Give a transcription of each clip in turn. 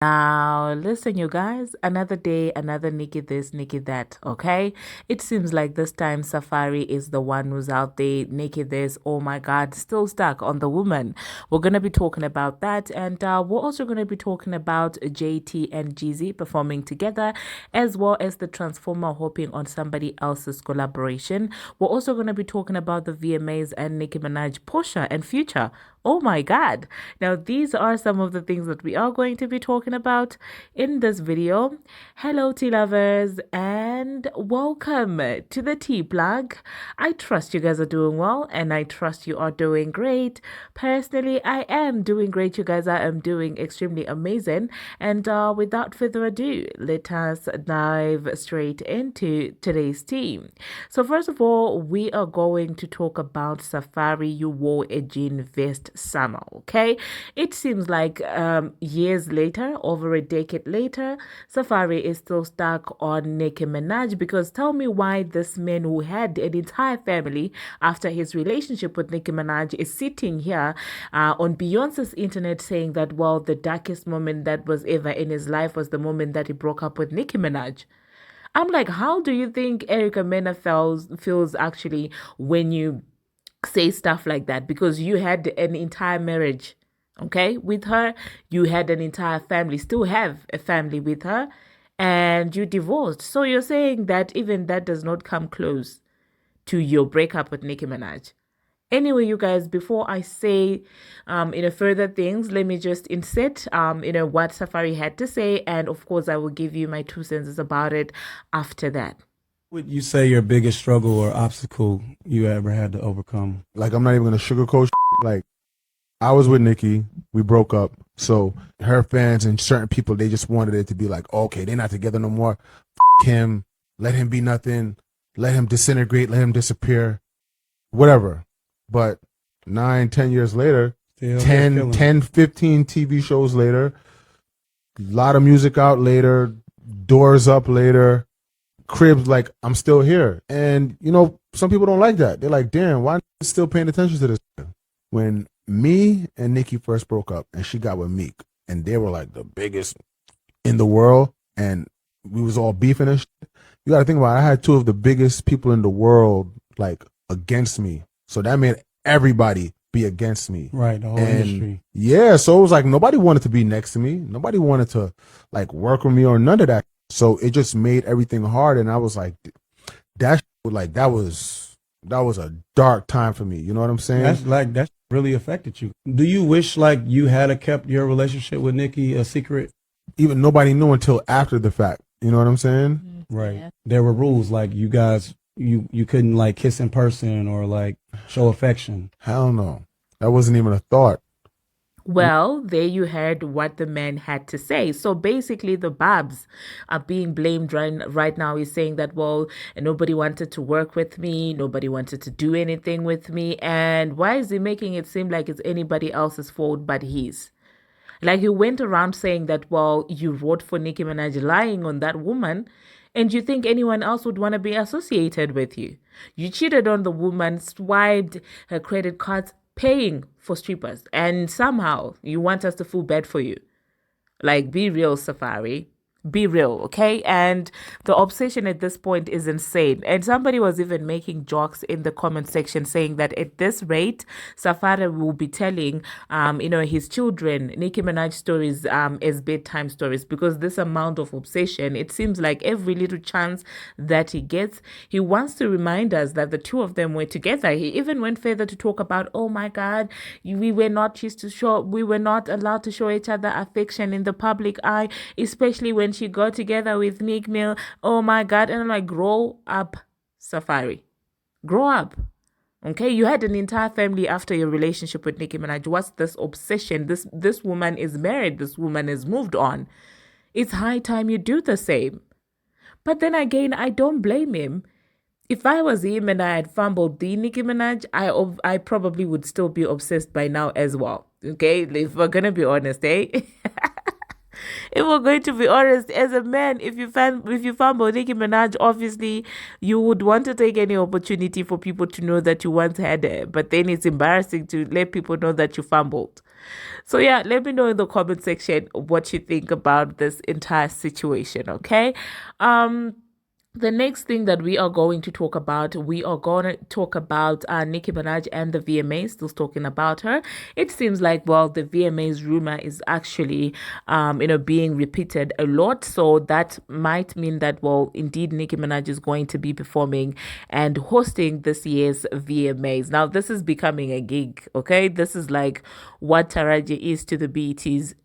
Now, listen, you guys, another day, another Nicki this, Nicki that, okay? It seems like this time Safaree is the one who's out there, Nicki this, oh my God, still stuck on the woman. We're going to be talking about that, and we're also going to be talking about JT and Jeezy performing together, as well as the Transformer hopping on somebody else's collaboration. We're also going to be talking about the VMAs and Nicki Minaj, Portia, and Future. Oh my God. Now, these are some of the things that we are going to be talking about in this video. Hello, tea lovers, and welcome to the tea plug. I trust you guys are doing well, and I trust you are doing great. Personally, I am doing great, you guys. I am doing extremely amazing. And without further ado, let us dive straight into today's tea. So, first of all, we are going to talk about Safaree. You wore a jean vest summer, okay? It seems like years later, over a decade later, Safaree is still stuck on Nicki Minaj, because tell me why this man who had an entire family after his relationship with Nicki Minaj is sitting here on Beyonce's internet saying that, well, the darkest moment that was ever in his life was the moment that he broke up with Nicki Minaj. I'm like, how do you think Erica Mena feels actually when you say stuff like that? Because you had an entire marriage, okay, with her. You had an entire family, still have a family with her, and you divorced. So you're saying that even that does not come close to your breakup with Nicki Minaj. Anyway, you guys, before I say, further things, let me just insert, what Safaree had to say. And of course, I will give you my 2 cents about it after that. Would you say your biggest struggle or obstacle you ever had to overcome? Like, I'm not even gonna sugarcoat. Like, I was with Nicki, we broke up, so her fans and certain people, they just wanted it to be like, okay, they're not together no more. Him, let him be nothing, let him disintegrate, let him disappear, whatever. But 9, 10 years later, Still 15 TV shows later, a lot of music out later, doors up later, cribs, like, I'm still here. And, some people don't like that. They're like, damn, why still paying attention to this? When me and Nicki first broke up and she got with Meek, and they were like the biggest in the world, and we was all beefing and shit. You gotta think about it, I had two of the biggest people in the world like against me. So that made everybody be against me. Right, the whole industry. Yeah, so it was like nobody wanted to be next to me. Nobody wanted to like work with me or none of that. So it just made everything hard, and I was like, that was a dark time for me. You know what I'm saying? That really affected you. Do you wish like you had kept your relationship with Nicki a secret? Even nobody knew until after the fact. You know what I'm saying? Right. Yeah. There were rules like you guys you couldn't like kiss in person or like show affection. Hell no. That wasn't even a thought. Well, there you heard what the man had to say. So basically, the Barbz are being blamed right now. He's saying that, well, nobody wanted to work with me. Nobody wanted to do anything with me. And why is he making it seem like it's anybody else's fault but his? Like, he went around saying that, well, you wrote for Nicki Minaj, lying on that woman, and you think anyone else would want to be associated with you. You cheated on the woman, swiped her credit cards, paying for strippers, and somehow you want us to feel bad for you. Like, be real, Safaree. Be real, okay? And the obsession at this point is insane. And somebody was even making jokes in the comment section saying that at this rate, Safaree will be telling, his children Nicki Minaj stories as bedtime stories, because this amount of obsession, it seems like every little chance that he gets, he wants to remind us that the two of them were together. He even went further to talk about, oh my God, we were not allowed to show each other affection in the public eye, especially when she got together with Meek Mill. Oh my God. And I'm like, grow up, Safaree. Grow up. Okay, you had an entire family after your relationship with Nicki Minaj. What's this obsession? This woman is married. This woman has moved on. It's high time you do the same. But then again, I don't blame him. If I was him and I had fumbled the Nicki Minaj, I probably would still be obsessed by now as well. Okay, if we're gonna be honest, eh? If we're going to be honest, as a man, if you fumble Nicki Minaj, obviously you would want to take any opportunity for people to know that you once had her. But then it's embarrassing to let people know that you fumbled. So yeah, let me know in the comment section what you think about this entire situation, okay? Um the next thing that we are going to talk about, we are going to talk about Nicki Minaj and the VMAs. Still talking about her. It seems like, well, the VMAs rumor is actually, being repeated a lot. So that might mean that, well, indeed, Nicki Minaj is going to be performing and hosting this year's VMAs. Now, this is becoming a gig, okay? This is like what Taraji is to the BETs.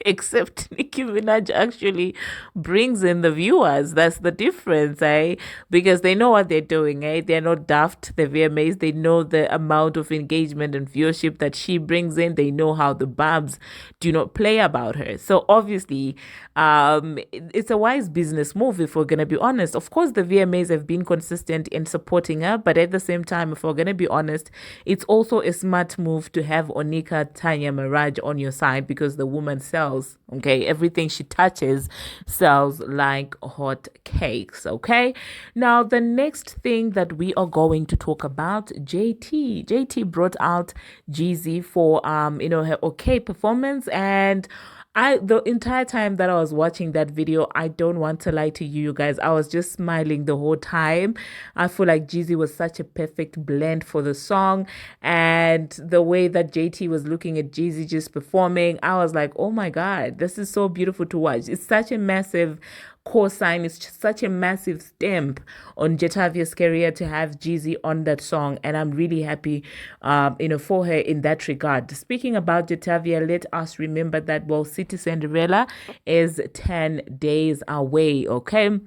Except Nicki Minaj actually brings in the viewers. That's the difference, eh? Because they know what they're doing, eh? They're not daft, the VMAs. They know the amount of engagement and viewership that she brings in. They know how the Barbz do not play about her. So obviously, it's a wise business move if we're going to be honest. Of course, the VMAs have been consistent in supporting her, but at the same time, if we're going to be honest, it's also a smart move to have Onika Tanya Maraj on your side because the woman sells. Okay, everything she touches sells like hot cakes. Okay, now the next thing that we are going to talk about, JT brought out Jeezy for her okay performance. And the entire time that I was watching that video, I don't want to lie to you guys, I was just smiling the whole time. I feel like Jeezy was such a perfect blend for the song, and the way that JT was looking at Jeezy just performing, I was like, oh my God, this is so beautiful to watch. It's such a massive cosign, it's just such a massive stamp on Jetavia's career to have Jeezy on that song, and I'm really happy for her in that regard. Speaking about Jetavia, let us remember that, well, City Cinderella is 10 days away, okay?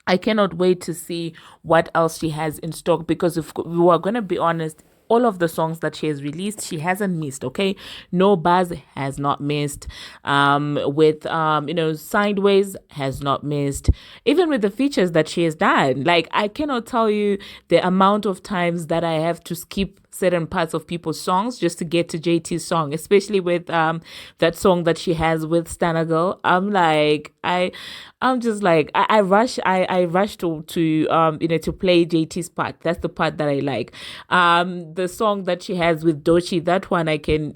I cannot wait to see what else she has in stock, because if we are going to be honest, all of the songs that she has released, she hasn't missed, okay? No Buzz has not missed. Sideways has not missed. Even with the features that she has done, like, I cannot tell you the amount of times that I have to skip certain parts of people's songs just to get to JT's song, especially with that song that she has with Stana Girl. I'm just like I rush to play JT's part. That's the part that I like. The song that she has with Dochi, that one I can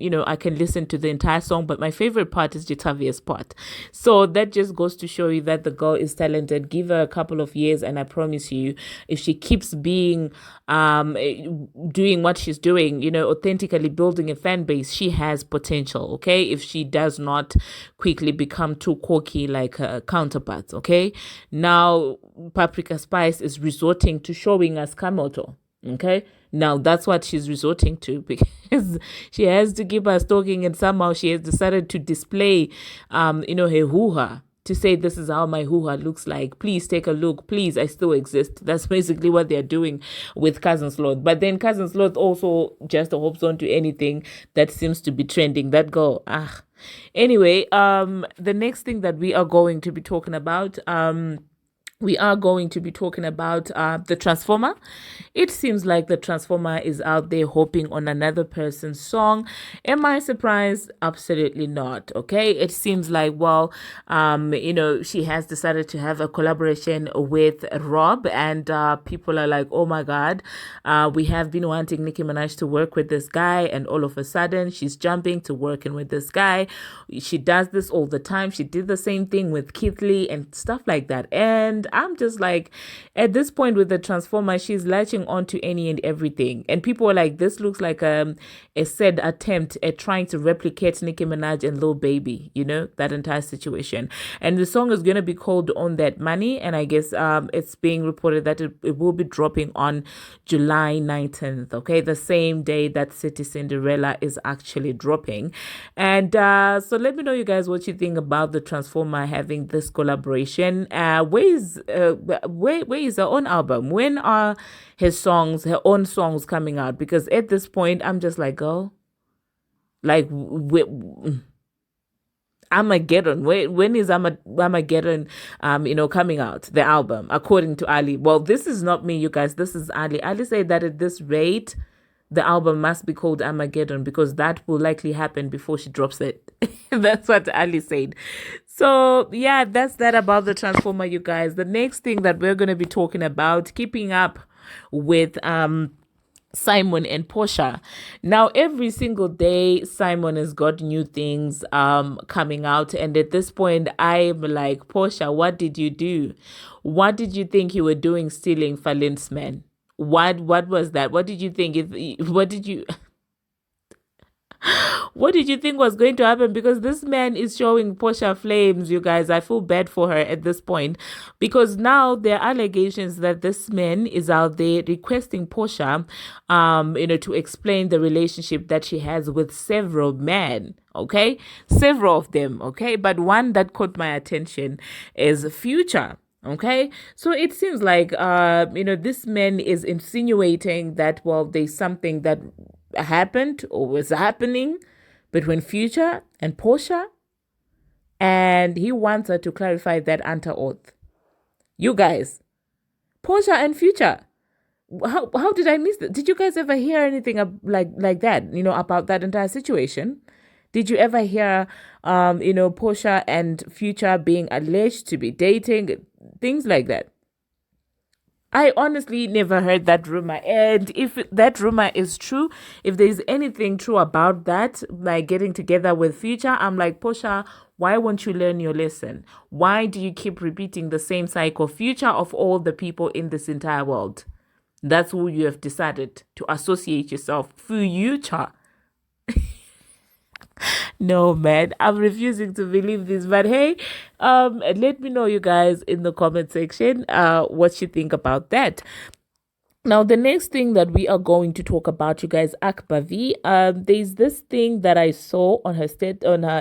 listen to the entire song, but my favorite part is Jetavia's part. So that just goes to show you that the girl is talented. Give her a couple of years and I promise you, if she keeps being doing what she's doing, authentically building a fan base, she has potential, okay? If she does not quickly become too cocky like her counterparts, okay? Now, Paprika Spice is resorting to showing us Kamoto, okay? Now, that's what she's resorting to because she has to keep us talking, and somehow she has decided to display, her hoo-ha, to say, this is how my hoo-ha looks like. Please take a look. Please, I still exist. That's basically what they're doing with Cousin Sloth. But then Cousin Sloth also just hopes on to anything that seems to be trending. That girl, Anyway, the next thing that we are going to be talking about, the Transformer. It seems like the Transformer is out there hoping on another person's song. Am I surprised? Absolutely not. Okay. It seems like, well, she has decided to have a collaboration with Rob, and people are like, oh my God, we have been wanting Nicki Minaj to work with this guy, and all of a sudden she's jumping to working with this guy. She does this all the time. She did the same thing with Keith Lee and stuff like that. And I'm just like, at this point with the Transformer, she's latching on to any and everything. And people are like, this looks like a sad attempt at trying to replicate Nicki Minaj and Lil Baby, that entire situation. And the song is going to be called On That Money. And I guess it's being reported that it will be dropping on July 19th, okay? The same day that City Cinderella is actually dropping. And so let me know, you guys, what you think about the Transformer having this collaboration. Where is her own album? When are her own songs coming out? Because at this point, I'm just like, girl, like, Armageddon. When is Armageddon, coming out, the album, according to Ali? Well, this is not me, you guys. This is Ali. Ali said that at this rate, the album must be called Armageddon because that will likely happen before she drops it. That's what Ali said. So yeah, that's that about the Transformer, you guys. The next thing that we're going to be talking about, keeping up with Simon and Portia. Now every single day Simon has got new things coming out, and at this point I'm like, Portia, what did you do? What did you think you were doing stealing Falin's man? What was that? What did you think? What did you think was going to happen? Because this man is showing Portia flames, you guys. I feel bad for her at this point, because now there are allegations that this man is out there requesting Portia, to explain the relationship that she has with several men. Okay, several of them. Okay, but one that caught my attention is Future. Okay, so it seems like this man is insinuating that, well, there's something that happened or was happening between Future and Portia, and he wants her to clarify that under oath. You guys, Portia and Future, how did I miss that? Did you guys ever hear anything like that, about that entire situation? Did you ever hear Portia and Future being alleged to be dating, things like that? I honestly never heard that rumor. And if that rumor is true, if there's anything true about that, like getting together with Future, I'm like, Portia, why won't you learn your lesson? Why do you keep repeating the same cycle? Future, of all the people in this entire world, that's who you have decided to associate yourself. Future. No, man, I'm refusing to believe this. But hey, let me know, you guys, in the comment section what you think about that. Now, the next thing that we are going to talk about, you guys, Akbavi. There's this thing that I saw on her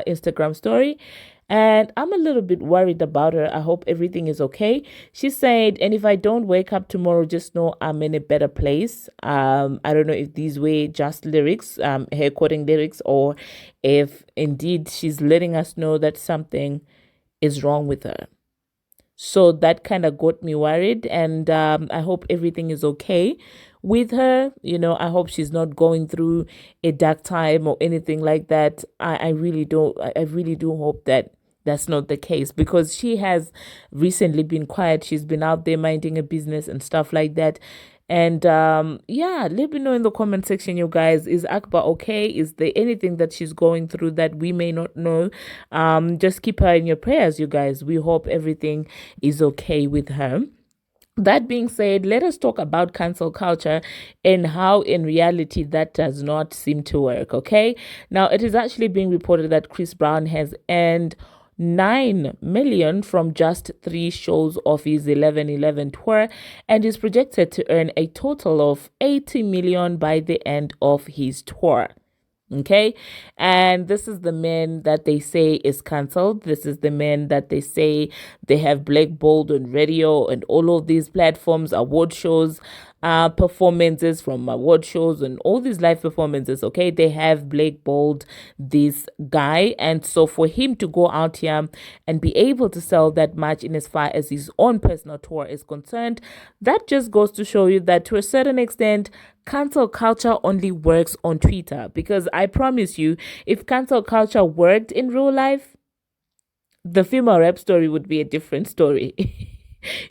Instagram story, and I'm a little bit worried about her. I hope everything is okay. She said, and if I don't wake up tomorrow, just know I'm in a better place. I don't know if these were just lyrics, her quoting lyrics, or if indeed she's letting us know that something is wrong with her. So that kind of got me worried, and I hope everything is okay with her. I hope she's not going through a dark time or anything like that. I really do hope that that's not the case, because she has recently been quiet. She's been out there minding her business and stuff like that. And let me know in the comment section, you guys, is Akbar okay? Is there anything that she's going through that we may not know? Just keep her in your prayers, you guys. We hope everything is okay with her. That being said, let us talk about cancel culture and how in reality that does not seem to work, okay? Now, it is actually being reported that Chris Brown has earned 9 million from just 3 shows of his 11/11 tour, and is projected to earn a total of 80 million by the end of his tour. Okay, and this is the man that they say is cancelled. This is the man that they say they have blackballed on radio and all of these platforms, award shows, performances from award shows and all these live performances. Okay, they have blackballed this guy, and so for him to go out here and be able to sell that much in as far as his own personal tour is concerned, that just goes to show you that to a certain extent cancel culture only works on Twitter. Because I promise you, if cancel culture worked in real life, the female rap story would be a different story.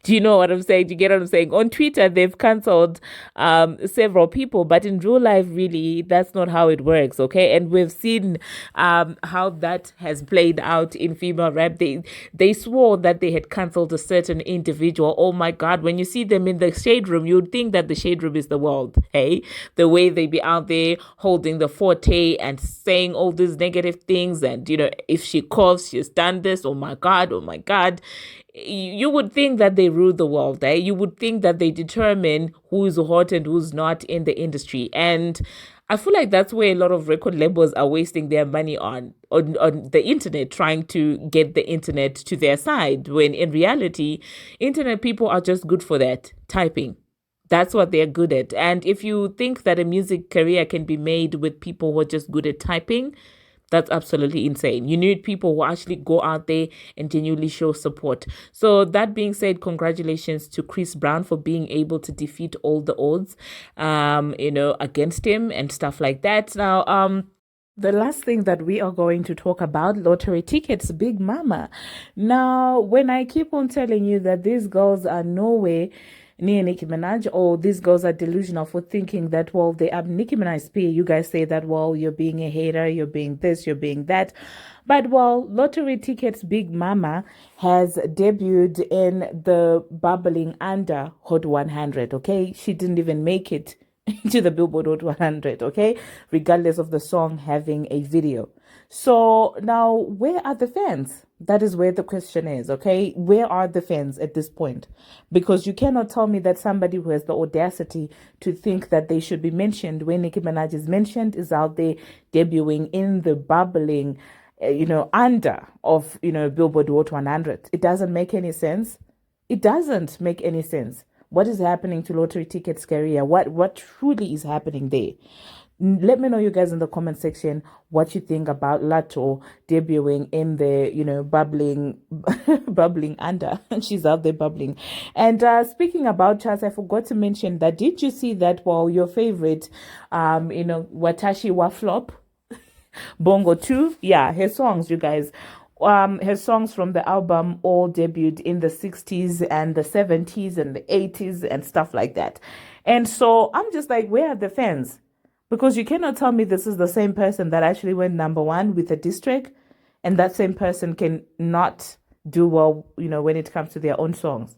Do you know what I'm saying? Do you get what I'm saying? On Twitter, they've cancelled several people, but in real life, really, that's not how it works, okay? And we've seen how that has played out in female rap. They swore that they had cancelled a certain individual. Oh my God, when you see them in the shade room, you'd think that the shade room is the world, hey? The way they be out there holding the forte and saying all these negative things, and, if she coughs, she's done this, oh my God, oh my God. You would think that they rule the world, eh? You would think that they determine who is hot and who's not in the industry. And I feel like that's where a lot of record labels are wasting their money on the internet, trying to get the internet to their side, when in reality, internet people are just good for that, typing. That's what they're good at. And if you think that a music career can be made with people who are just good at typing, that's absolutely insane. You need people who actually go out there and genuinely show support. So that being said, congratulations to Chris Brown for being able to defeat all the odds, against him and stuff like that. Now, the last thing that we are going to talk about, lottery tickets, Big Mama. Now, when I keep on telling you that these girls are nowhere near Nicki Minaj, or these girls are delusional for thinking that, well, they are Nicki Minaj's peer. You guys say that, well, you're being a hater, you're being this, you're being that. But, well, Lottery Ticket's Big Mama has debuted in the bubbling under Hot 100, okay? She didn't even make it to the Billboard Hot 100, okay? Regardless of the song having a video. So now, where are the fans? That is where the question is, okay? Where are the fans at this point? Because you cannot tell me that somebody who has the audacity to think that they should be mentioned when Nicki Minaj is mentioned is out there debuting in the bubbling, under of, Billboard Hot 100. It doesn't make any sense. It doesn't make any sense. What is happening to Lottery Ticket's career? What truly is happening there? Let me know, you guys, in the comment section what you think about Latto debuting in the bubbling bubbling under. She's out there bubbling. And speaking about charts, I forgot to mention that. Did you see that, well, your favorite Watashi Wa Flop Bongo 2, yeah, her songs, you guys, her songs from the album all debuted in the 60s and the 70s and the 80s and stuff like that. And so I'm just like, where are the fans? Because you cannot tell me this is the same person that actually went #1 with a diss track, and that same person can not do well, when it comes to their own songs.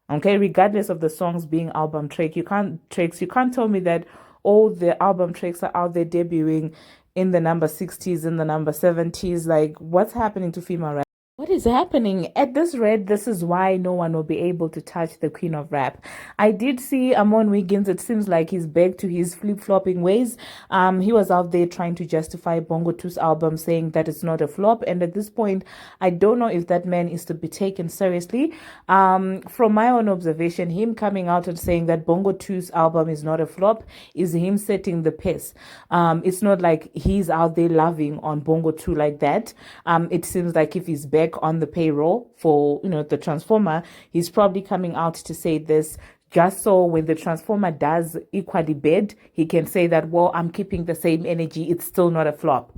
Okay, regardless of the songs being album tracks, you can't tell me that all the album tracks are out there debuting in the number 60s, in the number 70s. Like, what's happening to female rap? What is happening? At this rate, this is why no one will be able to touch the queen of rap. I did see Amon Wiggins. It seems like he's back to his flip-flopping ways. He was out there trying to justify Bongo 2's album, saying that it's not a flop. And at this point, I don't know if that man is to be taken seriously. From my own observation, him coming out and saying that Bongo 2's album is not a flop is him setting the pace. It's not like he's out there loving on Bongo 2 like that. It seems like if he's back on the payroll for the Transformer, he's probably coming out to say this just so when the Transformer does equally bad, he can say that, well, I'm keeping the same energy, it's still not a flop,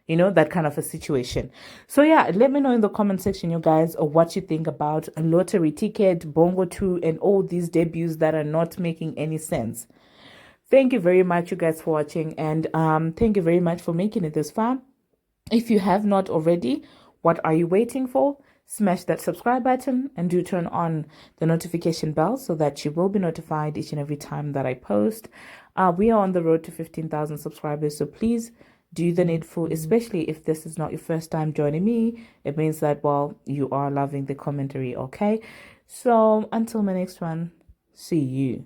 that kind of a situation. So yeah, let me know in the comment section, you guys, what you think about Lottery Ticket, Bongo 2, and all these debuts that are not making any sense. Thank you very much, you guys, for watching, and thank you very much for making it this far. If you have not already, what are you waiting for? Smash that subscribe button and do turn on the notification bell so that you will be notified each and every time that I post. We are on the road to 15,000 subscribers, so please do the needful, especially if this is not your first time joining me. It means that, well, you are loving the commentary, okay? So until my next one, see you.